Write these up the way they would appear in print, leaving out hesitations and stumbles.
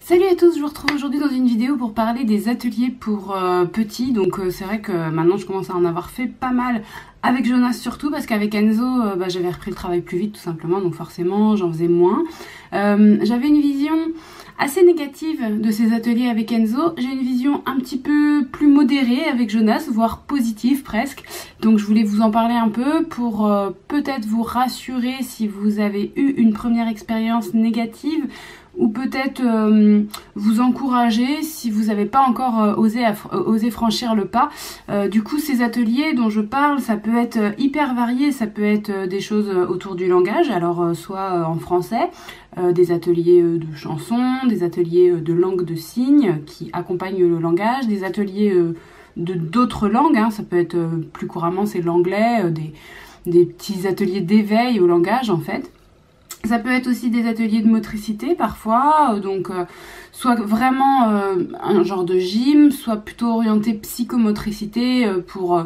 Salut à tous, je vous retrouve aujourd'hui dans une vidéo pour parler des ateliers pour petits. Donc c'est vrai que maintenant je commence à en avoir fait pas mal avec Jonas surtout parce qu'avec Enzo j'avais repris le travail plus vite tout simplement, donc forcément j'en faisais moins. J'avais une vision assez négative de ces ateliers avec Enzo. J'ai une vision un petit peu plus modérée avec Jonas, voire positive presque. Donc je voulais vous en parler un peu pour peut-être vous rassurer si vous avez eu une première expérience négative, ou peut-être vous encourager si vous n'avez pas encore osé franchir le pas. Du coup, ces ateliers dont je parle, ça peut être hyper varié, ça peut être des choses autour du langage, alors soit en français, des ateliers de chansons, des ateliers de langue de signes qui accompagnent le langage, des ateliers de d'autres langues, hein, ça peut être plus couramment c'est l'anglais, des petits ateliers d'éveil au langage en fait. Ça peut être aussi des ateliers de motricité parfois, soit vraiment un genre de gym, soit plutôt orienté psychomotricité pour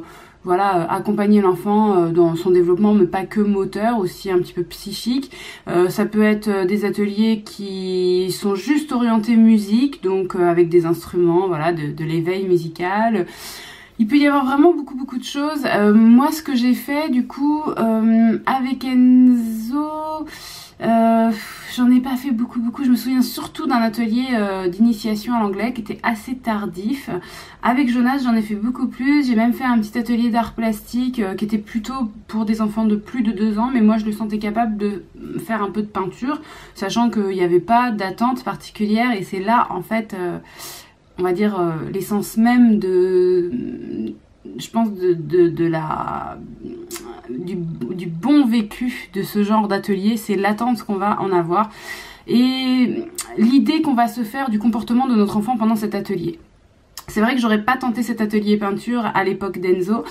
accompagner l'enfant dans son développement, mais pas que moteur, aussi un petit peu psychique. Ça peut être des ateliers qui sont juste orientés musique, donc avec des instruments, voilà, de l'éveil musical. Il peut y avoir vraiment beaucoup de choses. Moi, ce que j'ai fait du coup avec Enzo, j'en ai pas fait beaucoup. Je me souviens surtout d'un atelier d'initiation à l'anglais qui était assez tardif. Avec Jonas, j'en ai fait beaucoup plus. J'ai même fait un petit atelier d'art plastique qui était plutôt pour des enfants de plus de 2 ans, mais moi je le sentais capable de faire un peu de peinture, sachant qu'il n'y avait pas d'attente particulière, et c'est là en fait on va dire l'essence même je pense du bon vécu de ce genre d'atelier, c'est l'attente qu'on va en avoir et l'idée qu'on va se faire du comportement de notre enfant pendant cet atelier. C'est vrai que j'aurais pas tenté cet atelier peinture à l'époque d'Enzo.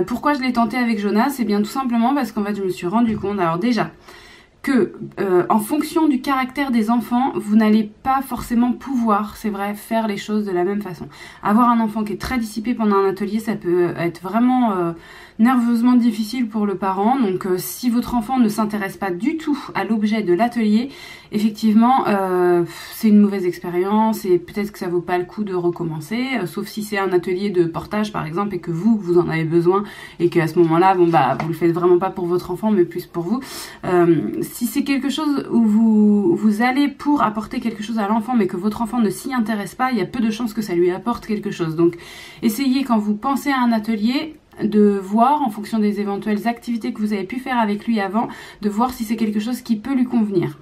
Pourquoi je l'ai tenté avec Jonas? Eh bien tout simplement parce qu'en fait je me suis rendu compte, alors déjà, que en fonction du caractère des enfants, vous n'allez pas forcément pouvoir, c'est vrai, faire les choses de la même façon. Avoir un enfant qui est très dissipé pendant un atelier, ça peut être vraiment nerveusement difficile pour le parent. Donc si votre enfant ne s'intéresse pas du tout à l'objet de l'atelier, effectivement c'est une mauvaise expérience et peut-être que ça vaut pas le coup de recommencer, sauf si c'est un atelier de portage par exemple et que vous en avez besoin et qu'à ce moment-là, vous le faites vraiment pas pour votre enfant mais plus pour vous. Si c'est quelque chose où vous allez pour apporter quelque chose à l'enfant mais que votre enfant ne s'y intéresse pas, il y a peu de chances que ça lui apporte quelque chose. Donc essayez quand vous pensez à un atelier de voir en fonction des éventuelles activités que vous avez pu faire avec lui avant, de voir si c'est quelque chose qui peut lui convenir.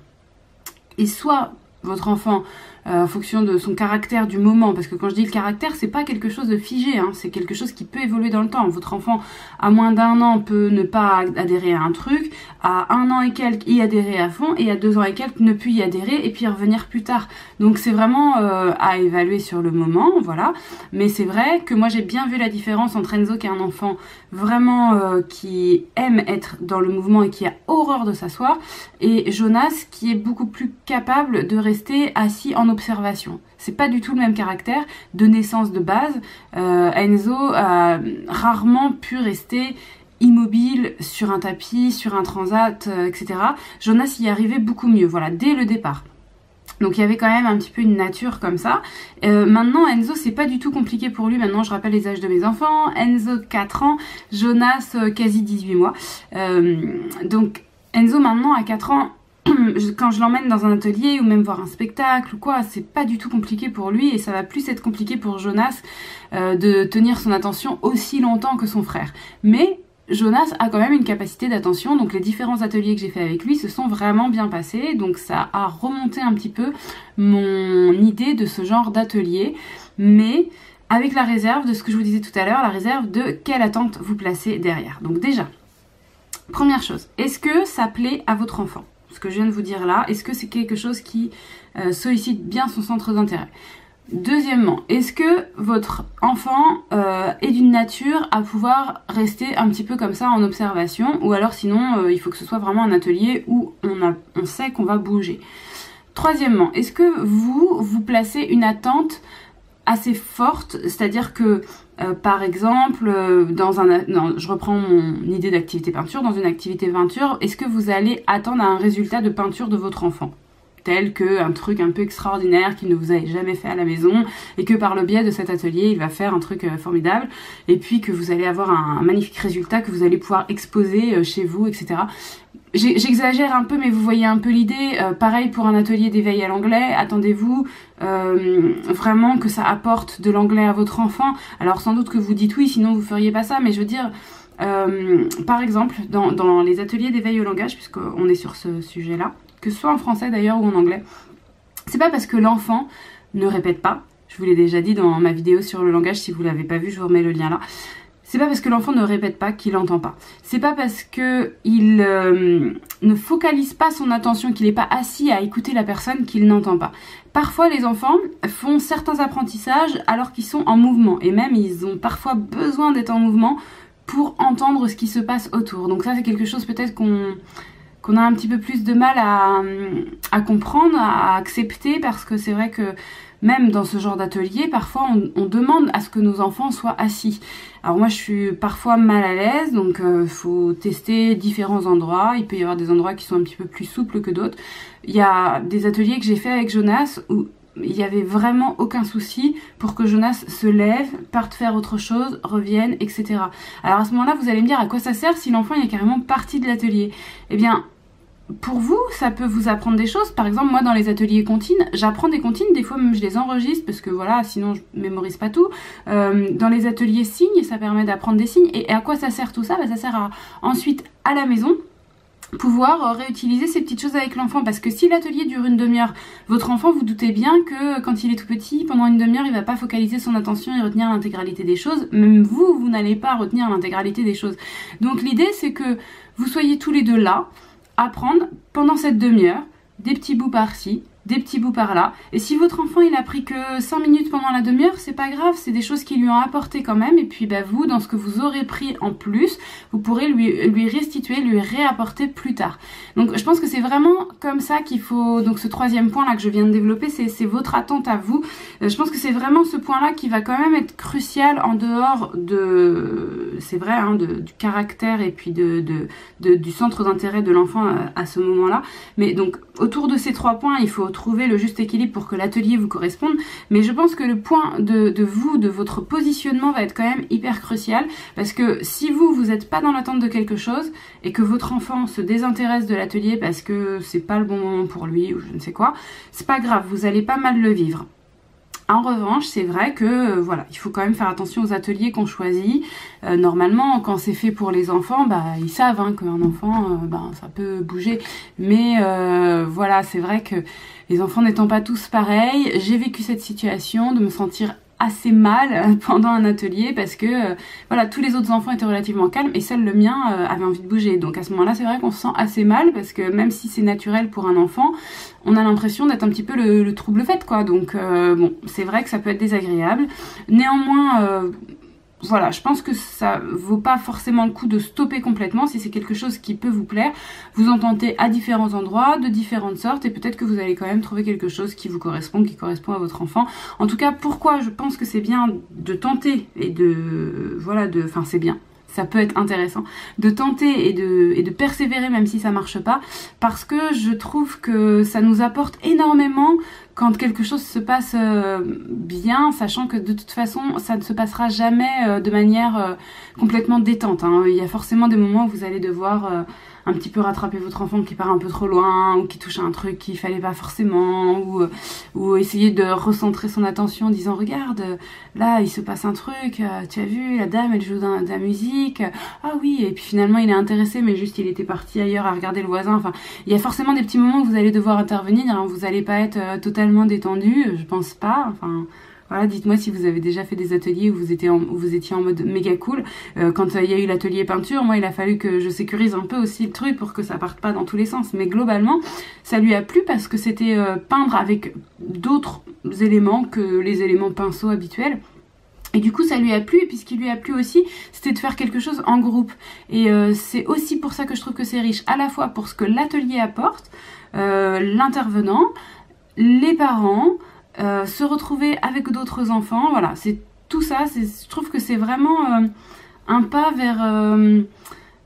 Et soit votre enfant, en fonction de son caractère du moment, parce que quand je dis le caractère, c'est pas quelque chose de figé, hein, c'est quelque chose qui peut évoluer dans le temps. Votre enfant, à moins d'1 an, peut ne pas adhérer à un truc, à 1 an et quelques, y adhérer à fond, et à 2 ans et quelques, ne plus y adhérer, et puis revenir plus tard. Donc c'est vraiment à évaluer sur le moment, voilà. Mais c'est vrai que moi j'ai bien vu la différence entre Enzo, qui est un enfant vraiment qui aime être dans le mouvement et qui a horreur de s'asseoir, et Jonas, qui est beaucoup plus capable de rester assis en observation. C'est pas du tout le même caractère de naissance de base. Enzo a rarement pu rester immobile sur un tapis, sur un transat, etc. Jonas y arrivait beaucoup mieux, voilà, dès le départ. Donc il y avait quand même un petit peu une nature comme ça. Maintenant Enzo, c'est pas du tout compliqué pour lui. Maintenant je rappelle les âges de mes enfants. Enzo 4 ans, Jonas quasi 18 mois. Donc Enzo maintenant à 4 ans, quand je l'emmène dans un atelier ou même voir un spectacle ou quoi, c'est pas du tout compliqué pour lui, et ça va plus être compliqué pour Jonas de tenir son attention aussi longtemps que son frère. Mais Jonas a quand même une capacité d'attention, donc les différents ateliers que j'ai fait avec lui se sont vraiment bien passés, donc ça a remonté un petit peu mon idée de ce genre d'atelier, mais avec la réserve de ce que je vous disais tout à l'heure, la réserve de quelle attente vous placez derrière. Donc déjà, première chose, est-ce que ça plaît à votre enfant ? Ce que je viens de vous dire là, est-ce que c'est quelque chose qui sollicite bien son centre d'intérêt? Deuxièmement, est-ce que votre enfant est d'une nature à pouvoir rester un petit peu comme ça en observation, ou alors sinon il faut que ce soit vraiment un atelier où on sait qu'on va bouger. Troisièmement, est-ce que vous placez une attente assez forte, c'est-à-dire que par exemple, je reprends mon idée d'activité peinture, dans une activité peinture, est-ce que vous allez attendre un résultat de peinture de votre enfant? tel qu'un truc un peu extraordinaire qu'il ne vous avait jamais fait à la maison et que par le biais de cet atelier, il va faire un truc formidable et puis que vous allez avoir un magnifique résultat que vous allez pouvoir exposer chez vous, etc. J'exagère un peu, mais vous voyez un peu l'idée. Pareil pour un atelier d'éveil à l'anglais, attendez-vous vraiment que ça apporte de l'anglais à votre enfant. Alors sans doute que vous dites oui, sinon vous feriez pas ça, mais je veux dire, par exemple, dans les ateliers d'éveil au langage, puisqu'on est sur ce sujet-là, que ce soit en français d'ailleurs ou en anglais, c'est pas parce que l'enfant ne répète pas, je vous l'ai déjà dit dans ma vidéo sur le langage, si vous l'avez pas vu, je vous remets le lien là. C'est pas parce que l'enfant ne répète pas qu'il n'entend pas. C'est pas parce que il ne focalise pas son attention, qu'il n'est pas assis à écouter la personne qu'il n'entend pas. Parfois, les enfants font certains apprentissages alors qu'ils sont en mouvement. Et même, ils ont parfois besoin d'être en mouvement pour entendre ce qui se passe autour. Donc ça, c'est quelque chose peut-être qu'on a un petit peu plus de mal à comprendre, à accepter, parce que c'est vrai que même dans ce genre d'atelier, parfois on demande à ce que nos enfants soient assis. Alors moi je suis parfois mal à l'aise, donc faut tester différents endroits. Il peut y avoir des endroits qui sont un petit peu plus souples que d'autres. Il y a des ateliers que j'ai fait avec Jonas où il n'y avait vraiment aucun souci pour que Jonas se lève, parte faire autre chose, revienne, etc. Alors à ce moment-là, vous allez me dire à quoi ça sert si l'enfant est carrément parti de l'atelier. Eh bien, pour vous, ça peut vous apprendre des choses. Par exemple, moi, dans les ateliers comptines, j'apprends des comptines. Des fois, même, je les enregistre parce que voilà, sinon, je mémorise pas tout. Dans les ateliers signes, ça permet d'apprendre des signes. Et à quoi ça sert tout ça? Ça sert à, ensuite, à la maison, pouvoir réutiliser ces petites choses avec l'enfant. Parce que si l'atelier dure une demi-heure, votre enfant, vous doutez bien que quand il est tout petit, pendant une demi-heure, il va pas focaliser son attention et retenir l'intégralité des choses. Même vous n'allez pas retenir l'intégralité des choses. Donc, l'idée, c'est que vous soyez tous les deux là, apprendre pendant cette demi-heure, des petits bouts par-ci, des petits bouts par-là. Et si votre enfant il a pris que 5 minutes pendant la demi-heure, c'est pas grave, c'est des choses qui lui ont apporté quand même. Et puis vous, dans ce que vous aurez pris en plus, vous pourrez lui restituer, lui réapporter plus tard. Donc je pense que c'est vraiment comme ça qu'il faut, donc ce troisième point là que je viens de développer, c'est votre attente à vous. Je pense que c'est vraiment ce point là qui va quand même être crucial en dehors de, c'est vrai, hein, du caractère et puis du centre d'intérêt de l'enfant à ce moment-là. Mais donc autour de ces 3 points, il faut trouver le juste équilibre pour que l'atelier vous corresponde. Mais je pense que le point de votre positionnement va être quand même hyper crucial, parce que si vous n'êtes pas dans l'attente de quelque chose et que votre enfant se désintéresse de l'atelier parce que c'est pas le bon moment pour lui ou je ne sais quoi, c'est pas grave, vous allez pas mal le vivre. En revanche, c'est vrai que voilà, il faut quand même faire attention aux ateliers qu'on choisit. Normalement, quand c'est fait pour les enfants, ils savent hein, qu'un enfant, ça peut bouger. Mais voilà, c'est vrai que les enfants n'étant pas tous pareils, j'ai vécu cette situation de me sentir assez mal pendant un atelier parce que voilà, tous les autres enfants étaient relativement calmes et seul le mien avait envie de bouger. Donc à ce moment-là, c'est vrai qu'on se sent assez mal parce que même si c'est naturel pour un enfant, on a l'impression d'être un petit peu le trouble fait quoi. Donc bon, c'est vrai que ça peut être désagréable. Néanmoins, voilà, je pense que ça vaut pas forcément le coup de stopper complètement. Si c'est quelque chose qui peut vous plaire, vous en tentez à différents endroits, de différentes sortes, et peut-être que vous allez quand même trouver quelque chose qui vous correspond, qui correspond à votre enfant. En tout cas, pourquoi je pense que c'est bien de tenter et enfin c'est bien. Ça peut être intéressant de tenter et de persévérer même si ça marche pas, parce que je trouve que ça nous apporte énormément quand quelque chose se passe bien, sachant que de toute façon ça ne se passera jamais de manière complètement détente, hein. Il y a forcément des moments où vous allez devoir un petit peu rattraper votre enfant qui part un peu trop loin, ou qui touche à un truc qu'il fallait pas forcément, ou essayer de recentrer son attention en disant regarde, là il se passe un truc, tu as vu, la dame elle joue de la musique, ah oui, et puis finalement il est intéressé mais juste il était parti ailleurs à regarder le voisin. Enfin, il y a forcément des petits moments où vous allez devoir intervenir, hein. Vous allez pas être totalement détendu, je pense pas, enfin... Voilà, dites-moi si vous avez déjà fait des ateliers où vous étiez en mode méga cool. Quand il y a eu l'atelier peinture, moi il a fallu que je sécurise un peu aussi le truc pour que ça parte pas dans tous les sens. Mais globalement, ça lui a plu parce que c'était peindre avec d'autres éléments que les éléments pinceau habituels. Et du coup ça lui a plu, et puis ce qui lui a plu aussi, c'était de faire quelque chose en groupe. Et c'est aussi pour ça que je trouve que c'est riche, à la fois pour ce que l'atelier apporte, l'intervenant, les parents, se retrouver avec d'autres enfants, voilà, c'est tout ça, je trouve que c'est vraiment un pas vers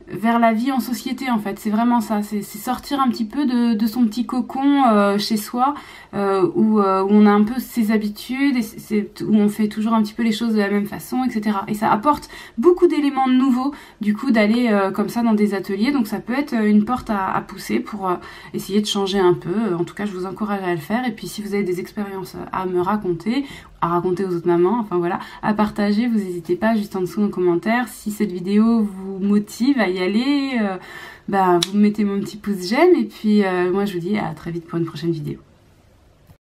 vers la vie en société en fait, c'est vraiment ça, c'est sortir un petit peu de son petit cocon chez soi où on a un peu ses habitudes et où on fait toujours un petit peu les choses de la même façon, etc. Et ça apporte beaucoup d'éléments nouveaux du coup d'aller comme ça dans des ateliers, donc ça peut être une porte à pousser pour essayer de changer un peu. En tout cas je vous encourage à le faire, et puis si vous avez des expériences à me raconter, à raconter aux autres mamans, enfin voilà, à partager, vous n'hésitez pas juste en dessous en commentaire. Si cette vidéo vous motive à y aller, vous me mettez mon petit pouce j'aime, et puis moi je vous dis à très vite pour une prochaine vidéo.